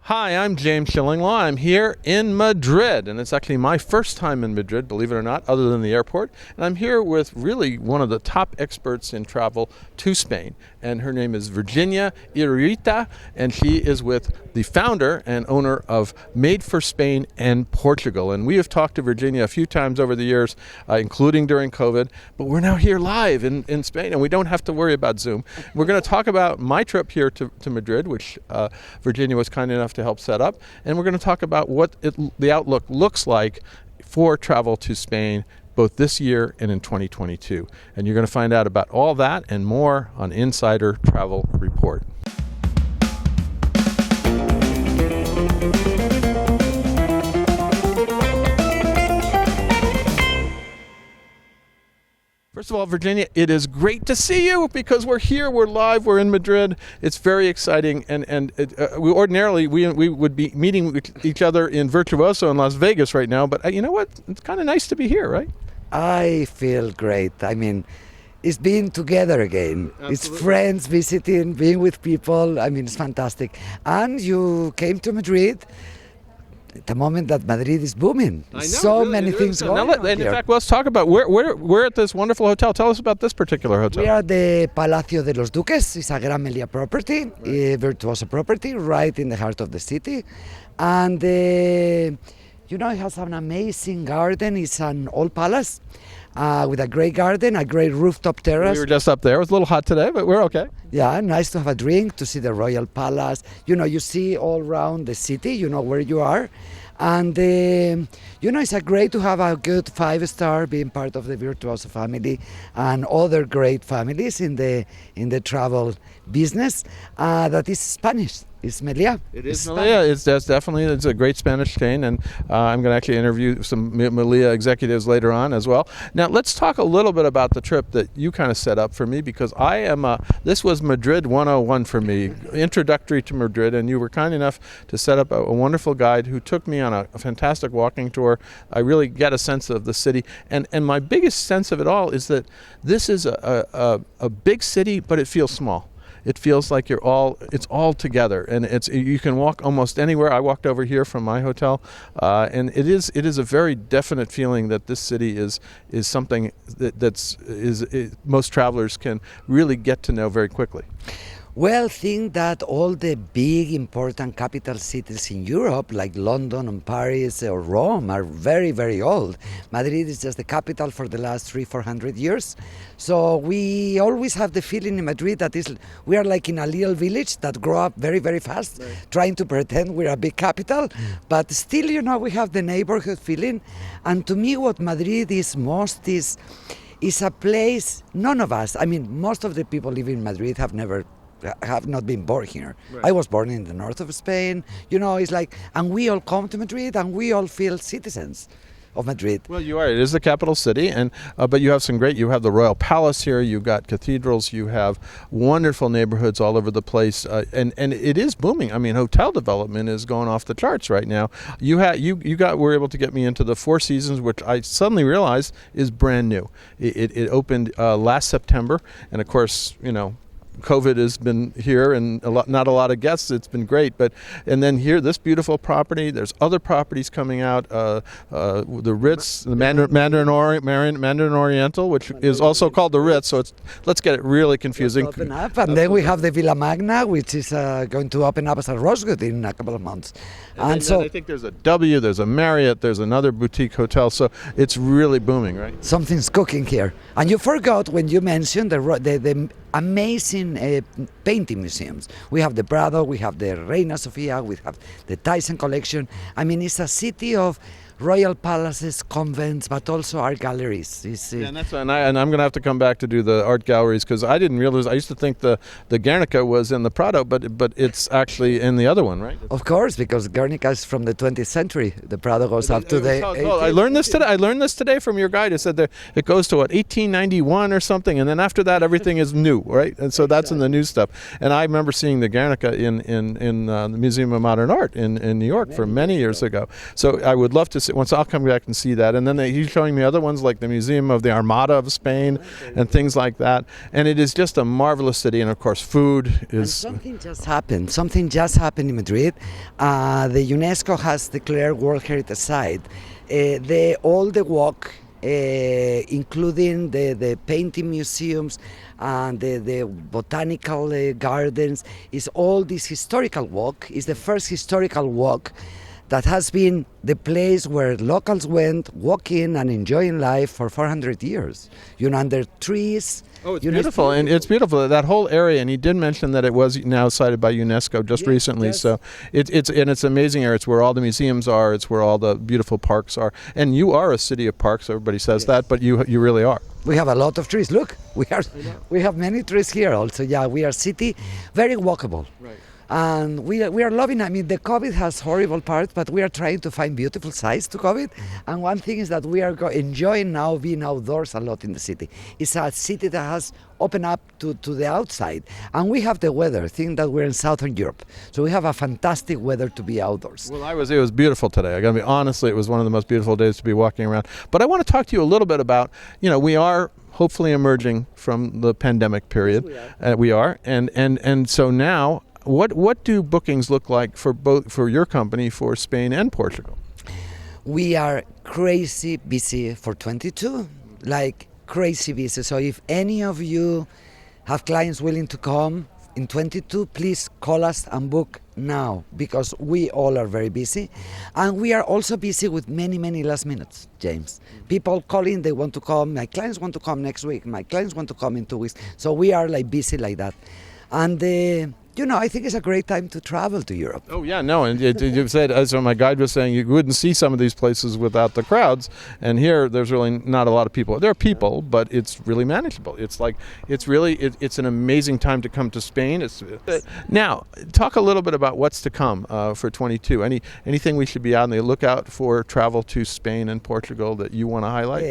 Hi, I'm James Shillinglaw. I'm here in Madrid, and it's actually my first time in Madrid, believe it or not, other than the airport. And I'm here with really one of the top experts in travel to Spain, and her name is Virginia Irurita, and she is with the founder and owner of Made for Spain and Portugal. And we have talked to Virginia a few times over the years, including during COVID, but we're now here live in Spain, and we don't have to worry about Zoom. We're going to talk about my trip here to Madrid, which Virginia was kind enough to help set up, and we're going to talk about what the outlook looks like for travel to Spain both this year and in 2022. And you're going to find out about all that and more on Insider Travel Report. First of all, Virginia, it is great to see you because we're here, we're live, we're in Madrid. It's very exciting, and we ordinarily would be meeting with each other in Virtuoso in Las Vegas right now, but you know what? It's kind of nice to be here, right? I feel great. I mean, it's being together again. Absolutely. It's friends visiting, being with people. I mean, it's fantastic. And you came to Madrid at the moment that Madrid is booming. I know, so really, many things going on in here. fact, let's talk about we're at this wonderful hotel. Tell us about this particular hotel. We are at the Palacio de los Duques. It's a Gran Melia property, right. A Virtuoso property, right in the heart of the city. And, it has an amazing garden. It's an old palace with a great garden, a great rooftop terrace. We were just up there. It was a little hot today, but we're okay. Yeah, nice to have a drink, to see the royal palace. You see all around the city, you know where you are. And, it's a great to have a good 5-star being part of the Virtuoso family and other great families in the travel business that is Spanish. It's Melia. It is Melia. It's a great Spanish chain, and I'm going to actually interview some Melia executives later on as well. Now, let's talk a little bit about the trip that you kind of set up for me, because this was Madrid 101 for me, introductory to Madrid, and you were kind enough to set up a wonderful guide who took me on a fantastic walking tour. I really get a sense of the city, and my biggest sense of it all is that this is a big city, but it feels small. It feels like it's all together, and you can walk almost anywhere. I walked over here from my hotel, and it is a very definite feeling that this city is something that most travelers can really get to know very quickly. Well, think that all the big important capital cities in Europe, like London and Paris or Rome, are very, very old. Madrid is just the capital for the last 300-400 years. So we always have the feeling in Madrid that we are like in a little village that grow up very, very fast, right, trying to pretend we're a big capital. But still, we have the neighborhood feeling. And to me, what Madrid is most is a place, none of us, most of the people living in Madrid have not been born here. Right. I was born in the north of Spain. It's like, and we all come to Madrid and we all feel citizens of Madrid. Well, you are. It is the capital city, and but you have you have the Royal Palace here, you've got cathedrals, you have wonderful neighborhoods all over the place, and it is booming. Hotel development is going off the charts right now. Were able to get me into the Four Seasons, which I suddenly realized is brand new. It opened last September, and of course, COVID has been here and not a lot of guests. It's been great, and then here, this beautiful property. There's other properties coming out. The Ritz, the Mandarin Oriental, which is also called the Ritz. So let's get it really confusing. Open up, and then we have the Villa Magna, which is going to open up as a Rosewood in a couple of months. And so I think there's a W, there's a Marriott, there's another boutique hotel. So it's really booming, right? Something's cooking here. And you forgot when you mentioned the amazing painting museums. We have the Prado, we have the Reina Sofia, we have the Thyssen collection. It's a city of royal palaces, convents, but also art galleries. And I'm going to have to come back to do the art galleries, because I didn't realize. I used to think the Guernica was in the Prado, but it's actually in the other one, right? Of course, because Guernica is from the 20th century. The Prado goes up to the. I learned this today. I learned this today from your guide. It said that it goes to 1891 or something, and then after that everything is new, right? And so that's in the new stuff. And I remember seeing the Guernica in the Museum of Modern Art in New York for many years ago. So I would love to see, once I'll come back and see that. And then he's showing me other ones like the Museum of the Armada of Spain and things like that. And it is just a marvelous city. And of course, food is... And something just happened. Something just happened in Madrid. The UNESCO has declared World Heritage Site. All the walk, including the painting museums and the botanical gardens, is all this historical walk. Is the first historical walk that has been the place where locals went walking and enjoying life for 400 years. Under trees. Oh, it's beautiful, and it's beautiful, that whole area. And he did mention that it was now cited by UNESCO just recently. Yes. So it's an amazing area. It's where all the museums are. It's where all the beautiful parks are. And you are a city of parks. Everybody says that, but you really are. We have a lot of trees. Look, we have many trees here also. Yeah, we are city, very walkable. Right. And we are loving. I mean, the COVID has horrible parts, but we are trying to find beautiful sides to COVID. And one thing is that we are enjoying now being outdoors a lot in the city. It's a city that has opened up to the outside, and we have the weather. Think that we're in Southern Europe, so we have a fantastic weather to be outdoors. Well, it was beautiful today. I got to be honestly, it was one of the most beautiful days to be walking around. But I want to talk to you a little bit about, we are hopefully emerging from the pandemic period. Yes, we are, and so now. What do bookings look like for your company for Spain and Portugal? We are crazy busy for 22, like crazy busy. So if any of you have clients willing to come in 22, please call us and book now, because we all are very busy. And we are also busy with many last minutes, James. People calling, they want to come. My clients want to come next week. My clients want to come in 2 weeks. So we are busy like that. And I think it's a great time to travel to Europe. Oh, yeah, no, and you've said, as my guide was saying, you wouldn't see some of these places without the crowds, and here there's really not a lot of people. There are people, but it's really manageable. It's an amazing time to come to Spain. Now, talk a little bit about what's to come for 22. Anything we should be on the lookout for travel to Spain and Portugal that you want to highlight?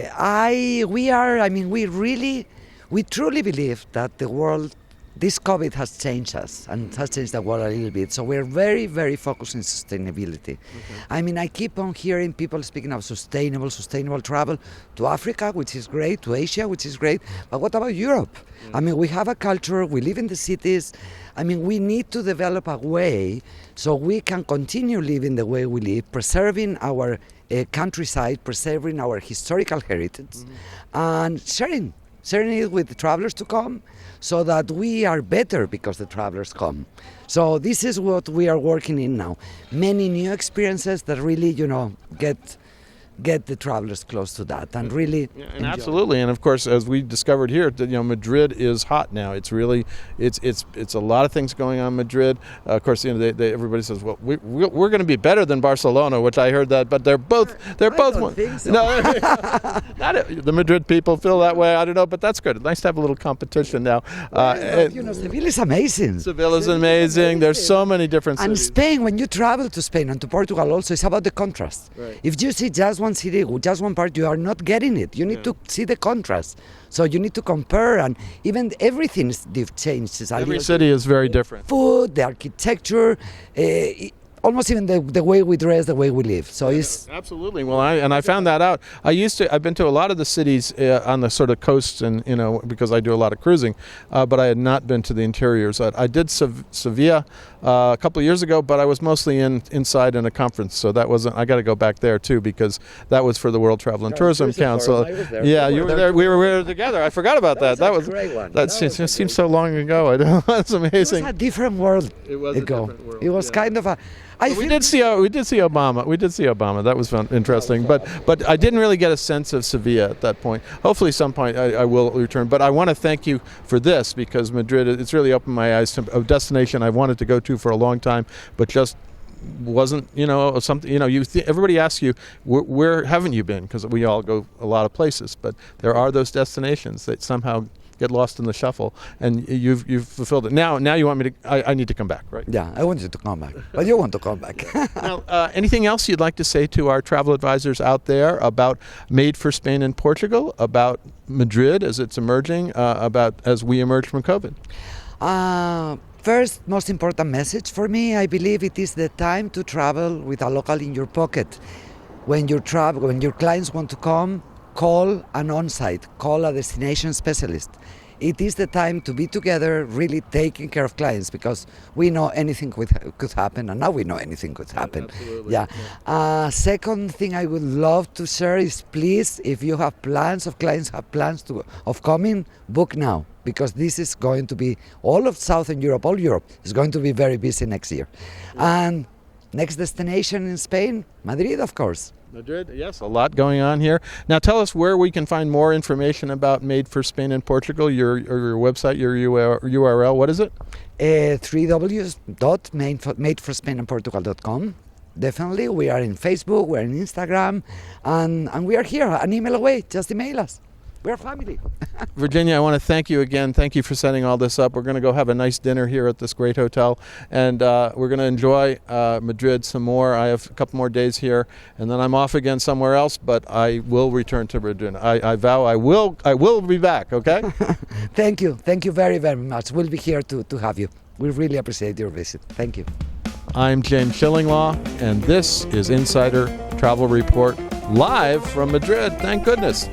We truly believe that the world, this COVID has changed us and has changed the world a little bit. So we're very focused on sustainability. Okay. I keep on hearing people speaking of sustainable travel to Africa, which is great, to Asia, which is great. But what about Europe? We have a culture, we live in the cities. We need to develop a way so we can continue living the way we live, preserving our countryside, preserving our historical heritage, and sharing it with the travelers to come, so that we are better because the travelers come. So this is what we are working in now. Many new experiences that really, get the travelers close to that and really and absolutely. And of course, as we discovered here, Madrid is hot now. It's really it's a lot of things going on in Madrid. Of course, everybody says, well, we're going to be better than Barcelona, which I heard that, but they're both don't think so. No, the Madrid people feel that way. I don't know, but that's good. It's nice to have a little competition now. Seville is amazing. Seville is amazing. There's so many different cities. And Spain, when you travel to Spain and to Portugal also, it's about the contrast. Right. If you see just one city, just one part, you are not getting it. You need to see the contrast. So you need to compare, and even everything's changed. Every city is very different. Food, the architecture, almost even the way we dress, the way we live. So it's absolutely. Well, I found that out. I've been to a lot of the cities on the sort of coasts, and because I do a lot of cruising, but I had not been to the interiors. I did Sevilla a couple of years ago, but I was mostly inside in a conference, so that wasn't. I got to go back there too, because that was for the World Travel and Tourism Council. I was there. Yeah, you were there. We were together. I forgot about that. That was a great one. That seems so long ago. I know. That's amazing. It was a different world. It was a different world. It was kind of a. We did see Obama. That was fun, interesting. But I didn't really get a sense of Sevilla at that point. Hopefully, some point I will return. But I want to thank you for this, because Madrid, it's really opened my eyes to a destination I've wanted to go to for a long time, but just wasn't, something. Everybody asks you, where haven't you been? Because we all go a lot of places, but there are those destinations that somehow get lost in the shuffle, and you've fulfilled it. Now you want me to? I need to come back, right? Yeah, I want you to come back, but you want to come back. Now, anything else you'd like to say to our travel advisors out there about Made for Spain and Portugal, about Madrid as it's emerging, about as we emerge from COVID? First, most important message for me, I believe it is the time to travel with a local in your pocket. When you travel, when your clients want to come, call an on-site, call a destination specialist. It is the time to be together, really taking care of clients, because we know anything could happen, and now we know anything could happen. Absolutely. Yeah. Second thing I would love to share is, please, if you have plans, of clients have plans of coming, book now, because this is going to be all of Southern Europe, all Europe is going to be very busy next year. And next destination in Spain, Madrid, of course. Madrid, yes, a lot going on here. Now tell us where we can find more information about Made for Spain and Portugal, your website, your URL. What is it? www.madeforspainandportugal.com. Definitely, we are in Facebook, we're in Instagram, and we are here, an email away. Just email us. We're family. Virginia, I want to thank you again. Thank you for setting all this up. We're going to go have a nice dinner here at this great hotel, and we're going to enjoy Madrid some more. I have a couple more days here, and then I'm off again somewhere else, but I will return to Madrid. I vow I will be back, okay? Thank you very, very much. We'll be here to have you. We really appreciate your visit. Thank you. I'm James Shillinglaw, and this is Insider Travel Report live from Madrid. Thank goodness.